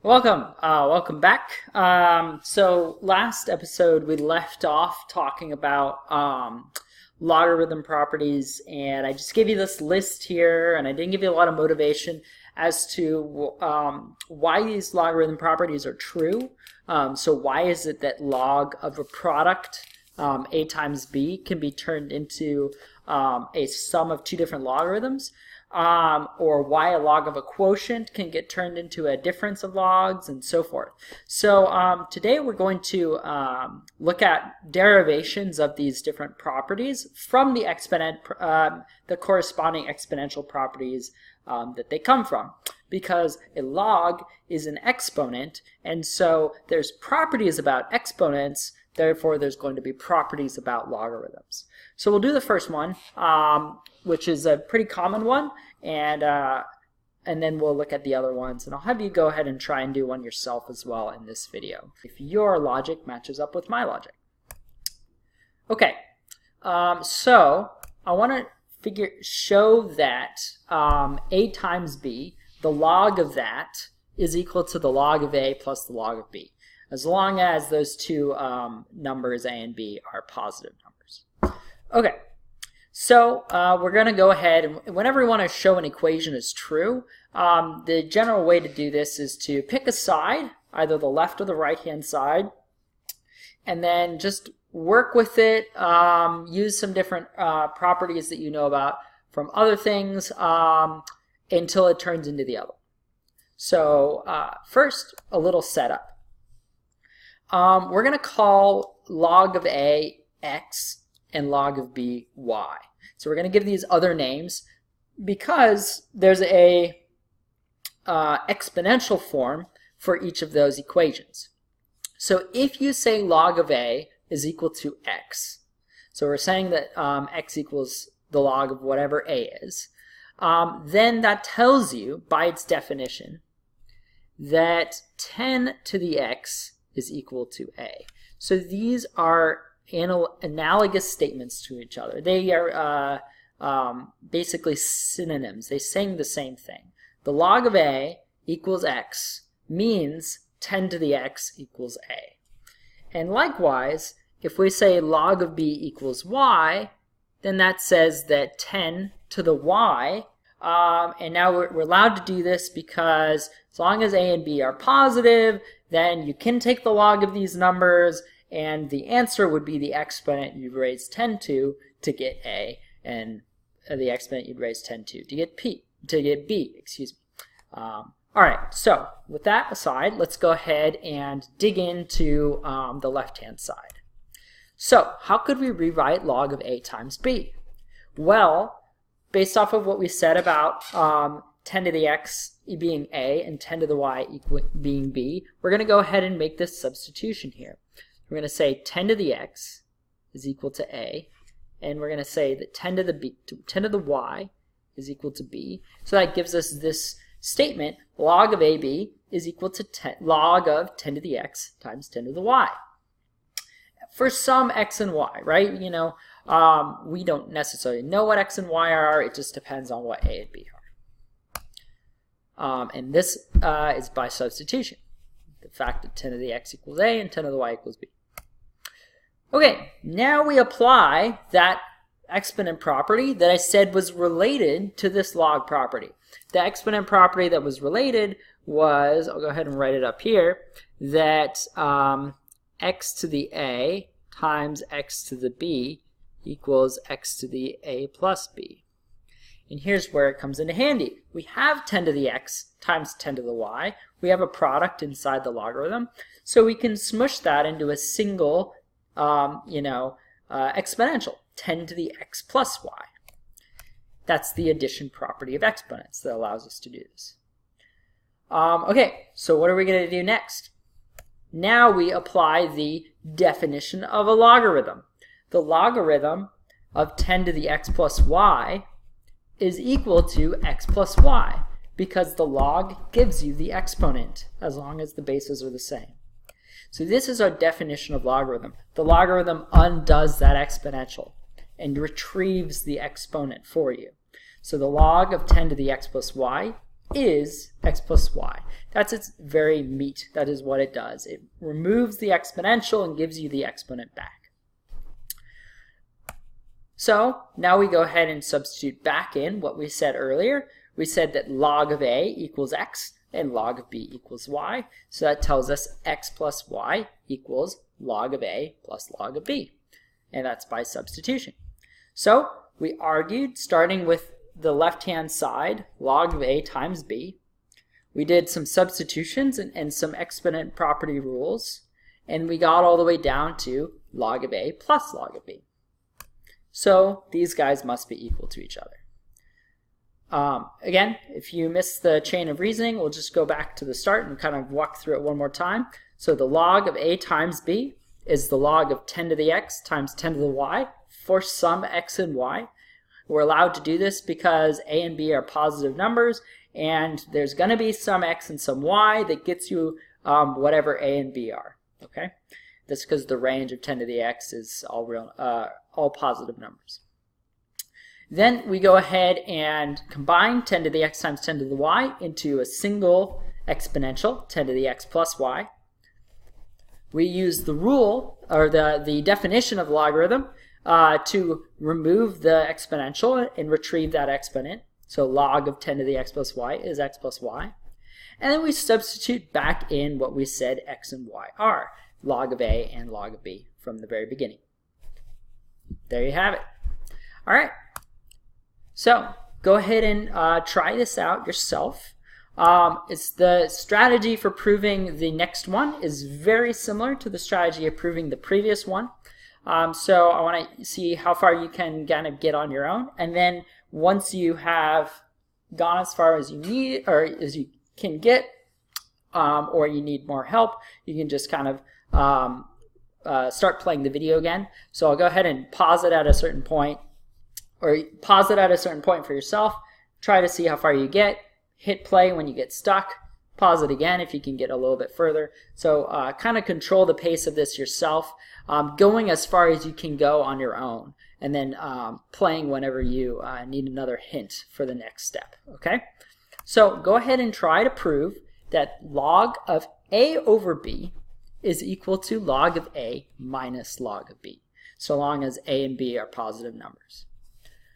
Welcome back. So last episode we left off talking about logarithm properties, and I just gave you this list here, and I didn't give you a lot of motivation as to why these logarithm properties are true. So why is it that log of a product, a times b, can be turned into a sum of two different logarithms? Or why a log of a quotient can get turned into a difference of logs, and so forth. So today we're going to look at derivations of these different properties from the the corresponding exponential properties that they come from. Because a log is an exponent, and so there's properties about exponents, therefore there's going to be properties about logarithms. So we'll do the first one, which is a pretty common one, and then we'll look at the other ones, and I'll have you go ahead and try and do one yourself as well in this video, if your logic matches up with my logic. Okay, so I want to show that a times b, the log of that, is equal to the log of a plus the log of b, as long as those two numbers a and b are positive numbers. Okay, so we're going to go ahead, and whenever we want to show an equation is true, the general way to do this is to pick a side, either the left or the right hand side, and then just work with it, use some different properties that you know about from other things until it turns into the other. So first, a little setup. We're going to call log of a x and log of b y. So we're going to give these other names because there's a exponential form for each of those equations. So if you say log of a is equal to x, so we're saying that x equals the log of whatever a is, then that tells you, by its definition, that 10 to the x is equal to a. So these are analogous statements to each other. They are basically synonyms. They say the same thing. The log of a equals x means 10 to the x equals a. And likewise, if we say log of b equals y, then that says that 10 to the y, and now we're allowed to do this because as long as a and b are positive, then you can take the log of these numbers, and the answer would be the exponent you'd raise 10 to get a, and the exponent you'd raise 10 to get b, excuse me. All right, so with that aside, let's go ahead and dig into the left-hand side. So how could we rewrite log of a times b? Well, based off of what we said about 10 to the x being a and 10 to the y being b, we're going to go ahead and make this substitution here. We're going to say 10 to the x is equal to a, and we're going to say that 10 to the y is equal to b. So that gives us this statement: log of ab is equal to log of 10 to the x times 10 to the y. For some x and y, right? You know, we don't necessarily know what x and y are. It just depends on what a and b are. And this is by substitution. The fact that 10 to the x equals a and 10 to the y equals b. Okay, now we apply that exponent property that I said was related to this log property. The exponent property that was related was, I'll go ahead and write it up here, that x to the a times x to the b equals x to the a plus b. And here's where it comes into handy. We have 10 to the x times 10 to the y. We have a product inside the logarithm, so we can smush that into a single exponential, 10 to the x plus y. That's the addition property of exponents that allows us to do this. Okay, so what are we going to do next? Now we apply the definition of a logarithm. The logarithm of 10 to the x plus y is equal to x plus y, because the log gives you the exponent as long as the bases are the same. So this is our definition of logarithm. The logarithm undoes that exponential and retrieves the exponent for you. So the log of 10 to the x plus y is x plus y. That's its very meat. That is what it does. It removes the exponential and gives you the exponent back. So now we go ahead and substitute back in what we said earlier. We said that log of a equals x and log of b equals y. So that tells us x plus y equals log of a plus log of b. And that's by substitution. So we argued, starting with the left-hand side, log of a times b. We did some substitutions and some exponent property rules, and we got all the way down to log of a plus log of b. So these guys must be equal to each other. Again, if you missed the chain of reasoning, we'll just go back to the start and kind of walk through it one more time. So the log of a times b is the log of 10 to the x times 10 to the y for some x and y. We're allowed to do this because a and b are positive numbers, and there's going to be some x and some y that gets you whatever a and b are. Okay, that's because the range of 10 to the x is all positive numbers. Then we go ahead and combine 10 to the x times 10 to the y into a single exponential, 10 to the x plus y. We use the rule, or the definition of logarithm, to remove the exponential and retrieve that exponent. So log of 10 to the x plus y is x plus y. And then we substitute back in what we said x and y are, log of a and log of b from the very beginning. There you have it. All right. So go ahead and try this out yourself. It's the strategy for proving the next one is very similar to the strategy of proving the previous one. So I want to see how far you can kind of get on your own, and then once you have gone as far as you need or as you can get, or you need more help, you can just kind of start playing the video again. So I'll go ahead and pause it at a certain point, or pause it at a certain point for yourself. Try to see how far you get. Hit play when you get stuck. Pause it again if you can get a little bit further. So kind of control the pace of this yourself, going as far as you can go on your own, and then playing whenever you need another hint for the next step. Okay? So go ahead and try to prove that log of a over b is equal to log of a minus log of b, so long as a and b are positive numbers.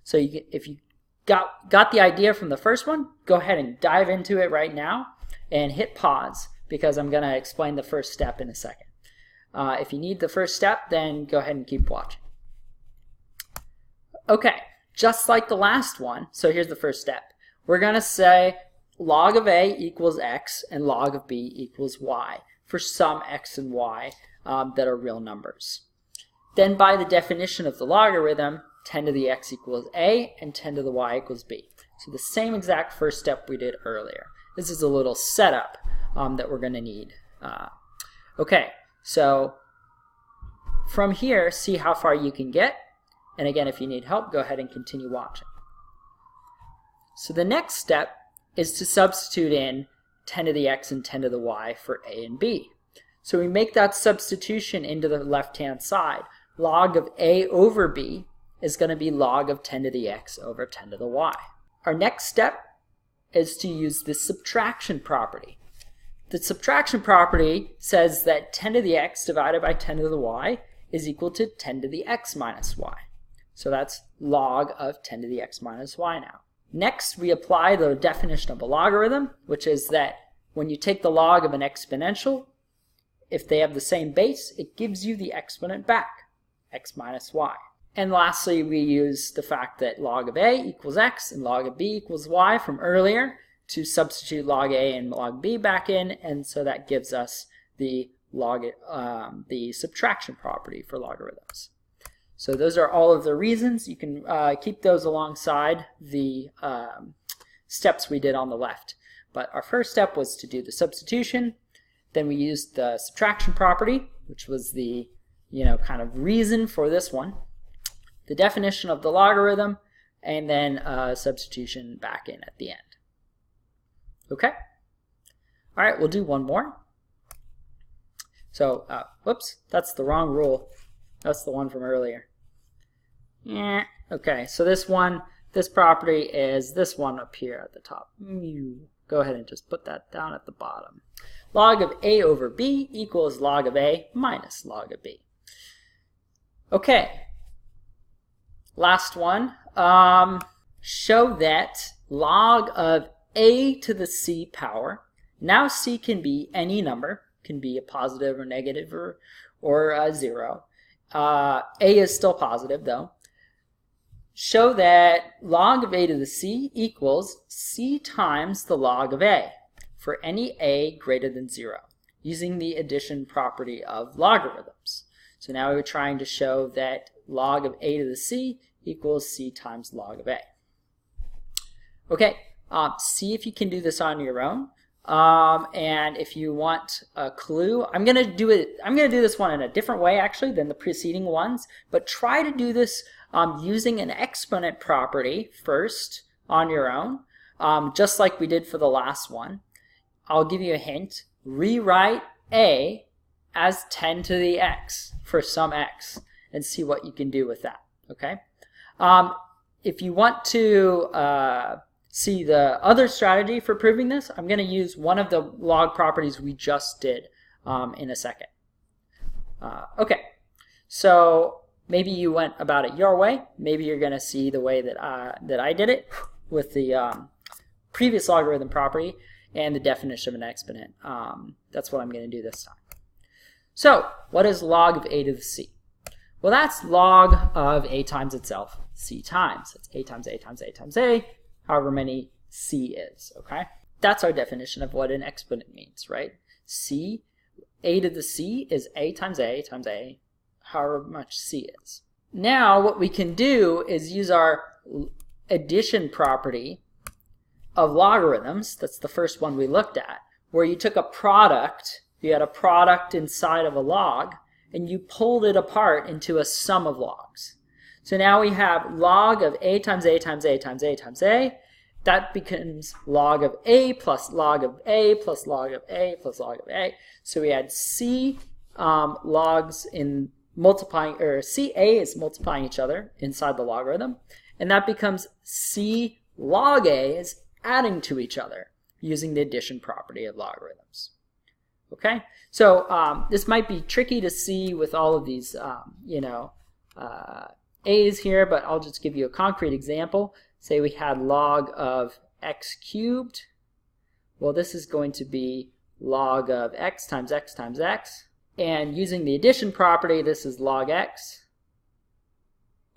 So if you got the idea from the first one, go ahead and dive into it right now and hit pause, because I'm going to explain the first step in a second. If you need the first step, then go ahead and keep watching. Okay, just like the last one, so here's the first step. We're going to say log of a equals x and log of b equals y for some x and y that are real numbers. Then by the definition of the logarithm, 10 to the x equals a and 10 to the y equals b. So the same exact first step we did earlier. This is a little setup that we're going to need. Okay, so from here, see how far you can get. And again, if you need help, go ahead and continue watching. So the next step is to substitute in 10 to the x and 10 to the y for a and b. So we make that substitution into the left-hand side. Log of a over b is going to be log of 10 to the x over 10 to the y. Our next step is to use the subtraction property. The subtraction property says that 10 to the x divided by 10 to the y is equal to 10 to the x minus y. So that's log of 10 to the x minus y now. Next, we apply the definition of a logarithm, which is that when you take the log of an exponential, if they have the same base, it gives you the exponent back, x minus y. And lastly, we use the fact that log of a equals x and log of b equals y from earlier to substitute log a and log b back in, and so that gives us the subtraction property for logarithms. So those are all of the reasons. You can keep those alongside the steps we did on the left. But our first step was to do the substitution. Then we used the subtraction property, which was the kind of reason for this one. The definition of the logarithm, and then substitution back in at the end. Okay? All right, we'll do one more. So, whoops, that's the wrong rule. That's the one from earlier. Okay, so this property is this one up here at the top. go ahead and just put that down at the bottom. Log of a over b equals log of a minus log of b. Okay, last one. Show that log of a to the c power, now c can be any number, can be a positive or negative or a 0. A is still positive though. Show that log of a to the c equals c times the log of a for any a greater than 0, using the addition property of logarithms. So now we're trying to show that log of a to the c equals c times log of a. Okay, see if you can do this on your own. And if you want a clue, I'm gonna do this one in a different way actually than the preceding ones, but try to do this using an exponent property first on your own, just like we did for the last one. I'll give you a hint. Rewrite a as 10 to the x for some x and see what you can do with that, okay? If you want to see the other strategy for proving this, I'm going to use one of the log properties we just did in a second. Okay, so maybe you went about it your way. Maybe you're going to see the way that I did it with the previous logarithm property and the definition of an exponent. That's what I'm going to do this time. So what is log of a to the c? Well, that's log of a times itself, c times. It's a times a times a times a, however many c is, okay? That's our definition of what an exponent means, right? C, a to the c is a times a times a, however much c is. Now what we can do is use our addition property of logarithms. That's the first one we looked at, where you took a product, you had a product inside of a log, and you pulled it apart into a sum of logs. So now we have log of a times a times a times a times a. That becomes log of a plus log of a plus log of a plus log of a. So we had c logs in multiplying, or ca is multiplying each other inside the logarithm, and that becomes c log a is adding to each other using the addition property of logarithms. Okay, so this might be tricky to see with all of these, a's here, but I'll just give you a concrete example. Say we had log of x cubed. Well, this is going to be log of x times x times x. And using the addition property, this is log x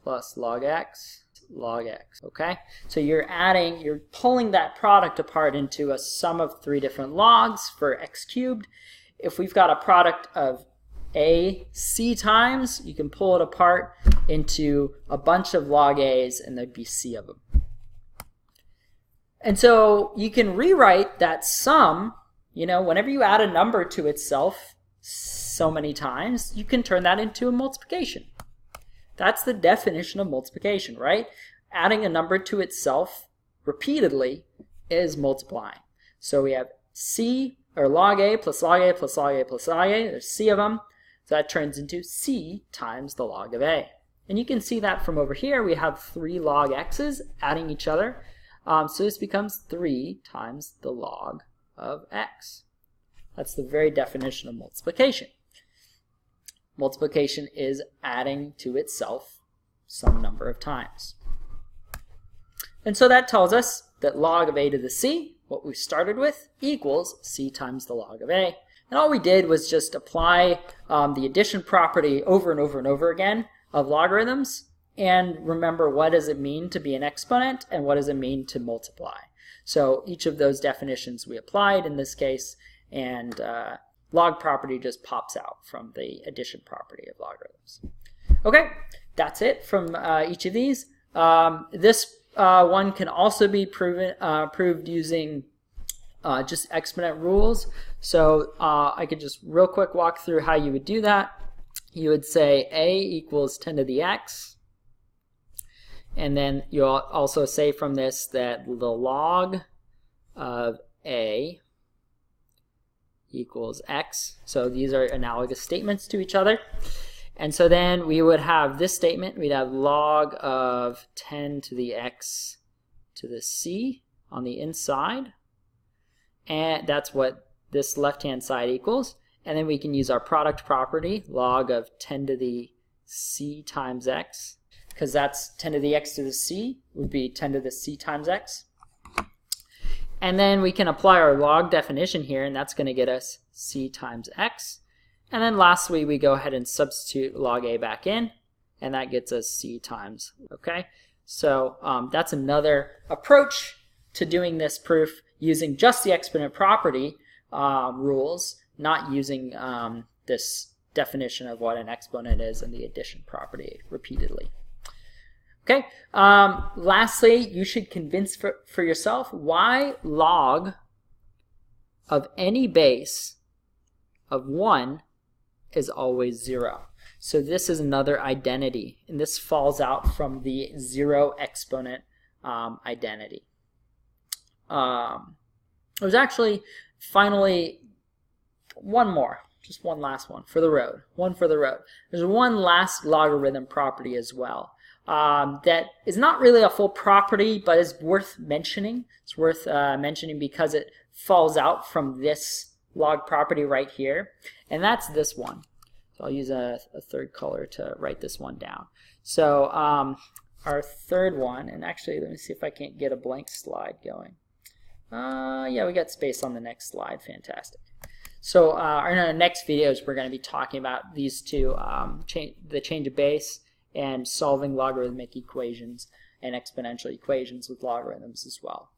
plus log x, log x, okay? So you're pulling that product apart into a sum of 3 different logs for x cubed. If we've got a product of a c times, you can pull it apart into a bunch of log a's, and there'd be c of them. And so you can rewrite that sum, whenever you add a number to itself so many times, you can turn that into a multiplication. That's the definition of multiplication, right? Adding a number to itself repeatedly is multiplying. So we have c, or log a plus log a plus log a plus log a. There's c of them. So that turns into c times the log of a. And you can see that from over here. We have 3 log x's adding each other. So this becomes 3 times the log of x. That's the very definition of multiplication. Multiplication is adding to itself some number of times. And so that tells us that log of a to the c, what we started with, equals c times the log of a. And all we did was just apply the addition property over and over and over again of logarithms, and remember, what does it mean to be an exponent and what does it mean to multiply. So each of those definitions we applied in this case, and log property just pops out from the addition property of logarithms. Okay, that's it from each of these. This one can also be proved using just exponent rules. So I could just real quick walk through how you would do that. You would say a equals 10 to the x. And then you'll also say from this that the log of a equals x. So these are analogous statements to each other. And so then we would have this statement. We'd have log of 10 to the x to the c on the inside. and that's what this left-hand side equals. And then we can use our product property, log of 10 to the c times x, because that's 10 to the x to the c would be 10 to the c times x. And then we can apply our log definition here, and that's going to get us c times x. And then lastly, we go ahead and substitute log a back in, and that gets us c times, okay? So that's another approach to doing this proof using just the exponent property rules, not using this definition of what an exponent is and the addition property repeatedly. Okay, lastly, you should convince for yourself why log of any base of 1 is always 0. So this is another identity, and this falls out from the 0 exponent identity. There's actually finally one more, just one last one for the road. One for the road. There's one last logarithm property as well that is not really a full property, but is worth mentioning. It's worth mentioning because it falls out from this log property right here, and that's this one. So I'll use a third color to write this one down. So our third one, and actually let me see if I can't get a blank slide going. Yeah, we got space on the next slide. Fantastic. So in our next videos, we're going to be talking about these two, the change of base and solving logarithmic equations and exponential equations with logarithms as well.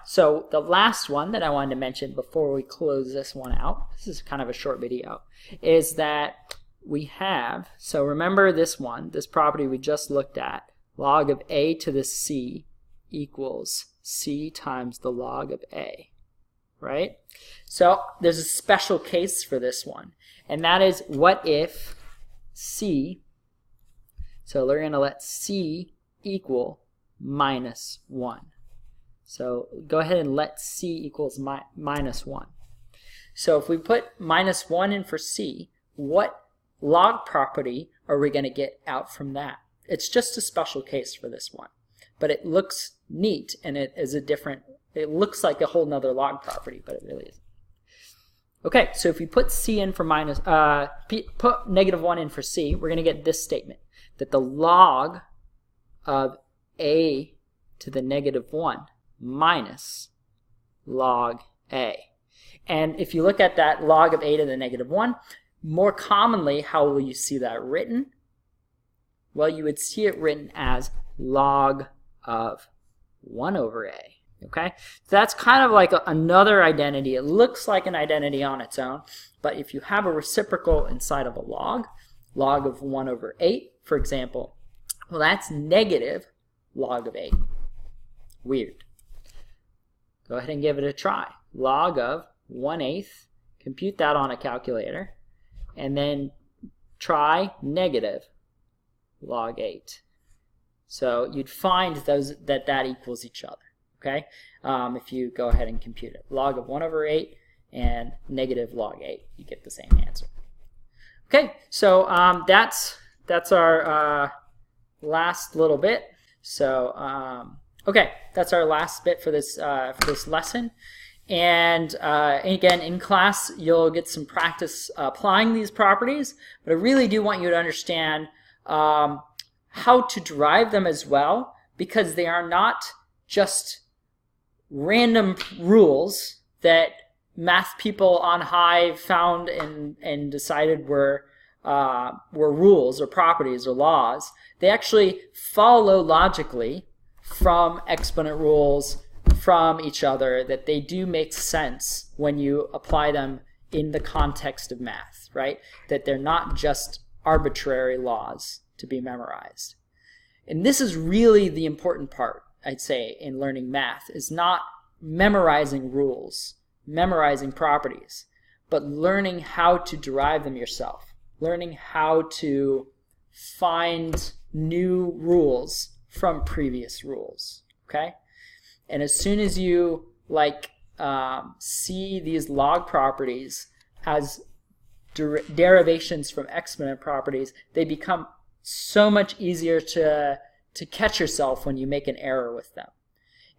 So the last one that I wanted to mention before we close this one out, this is kind of a short video, is that we have, so remember this one, this property we just looked at, log of a to the c equals c times the log of a, right? So there's a special case for this one, and that is what if c, so we're going to let c equal minus 1. So go ahead and let c equals minus 1. So if we put minus 1 in for c, what log property are we going to get out from that? It's just a special case for this one, but it looks neat, and it is a different, it looks like a whole nother log property, but it really isn't. Okay, so if we put c in for minus, put negative 1 in for c, we're going to get this statement, that the log of a to the negative 1 minus log a. And if you look at that log of a to the negative 1, more commonly, how will you see that written? Well, you would see it written as log of 1 over a. Okay, so that's kind of like another identity. It looks like an identity on its own, but if you have a reciprocal inside of a log of 1 over 8, for example, well, that's negative log of 8. Weird. Go ahead and give it a try. Log of 1/8, compute that on a calculator, and then try negative log 8. So you'd find that equals each other. Okay, if you go ahead and compute it. Log of 1 over 8 and negative log 8, you get the same answer. Okay, so that's our last little bit. So okay, that's our last bit for this lesson. And again, in class, you'll get some practice applying these properties, but I really do want you to understand how to derive them as well, because they are not just random rules that math people on high found and decided were rules or properties or laws. They actually follow logically from exponent rules from each other, that they do make sense when you apply them in the context of math, right? That they're not just arbitrary laws to be memorized. And this is really the important part, I'd say, in learning math, is not memorizing rules, memorizing properties, but learning how to derive them yourself, learning how to find new rules from previous rules, okay? And as soon as you see these log properties as derivations from exponent properties, they become so much easier to catch yourself when you make an error with them.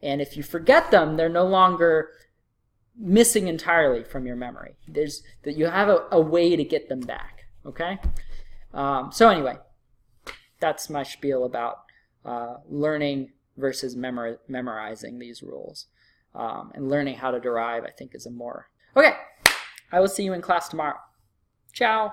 And if you forget them, they're no longer missing entirely from your memory. That you have a way to get them back. Okay. So anyway, that's my spiel about learning versus memorizing these rules. And learning how to derive, I think, is a more... Okay, I will see you in class tomorrow. Ciao.